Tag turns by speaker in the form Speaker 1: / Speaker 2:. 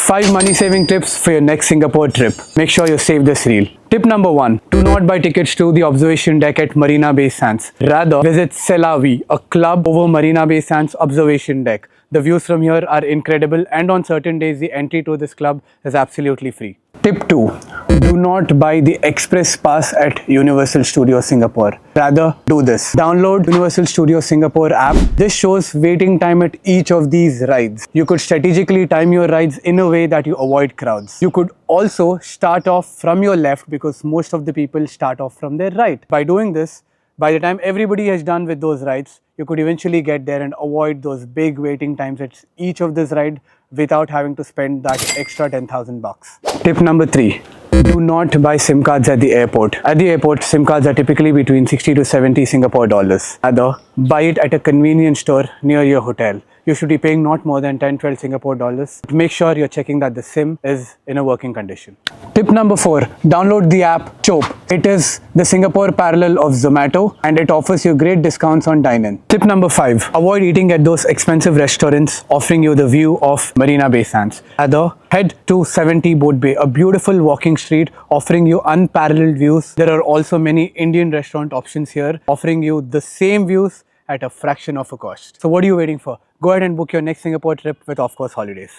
Speaker 1: 5 money-saving tips for your next Singapore trip. Make sure you save this reel. Tip number 1. Do not buy tickets to the observation deck at Marina Bay Sands. Rather, visit Selawi, a club over Marina Bay Sands observation deck. The views from here are incredible, and on certain days the entry to this club is absolutely free. Tip 2. Do not buy the express pass at Universal Studios Singapore. Rather, do this. Download Universal Studios Singapore app. This shows waiting time at each of these rides. You could strategically time your rides in a way that you avoid crowds. You could also start off from your left because most of the people start off from their right. By doing this, by the time everybody is done with those rides, you could eventually get there and avoid those big waiting times at each of this ride without having to spend that extra 10,000 bucks. Tip number 3. Do not buy SIM cards at the airport. At the airport, SIM cards are typically between 60 to 70 Singapore dollars. Rather, buy it at a convenience store near your hotel. You should be paying not more than 10-12 Singapore dollars. Make sure you're checking that the SIM is in a working condition. Tip number 4. Download the app Chop. It is the Singapore parallel of Zomato and it offers you great discounts on dine-in. Tip number 5. Avoid eating at those expensive restaurants offering you the view of Marina Bay Sands. Rather, head to 70 Boat Bay, a beautiful walking street offering you unparalleled views. There are also many Indian restaurant options here offering you the same views at a fraction of a cost. So what are you waiting for? Go ahead and book your next Singapore trip with Offcourse Holidays.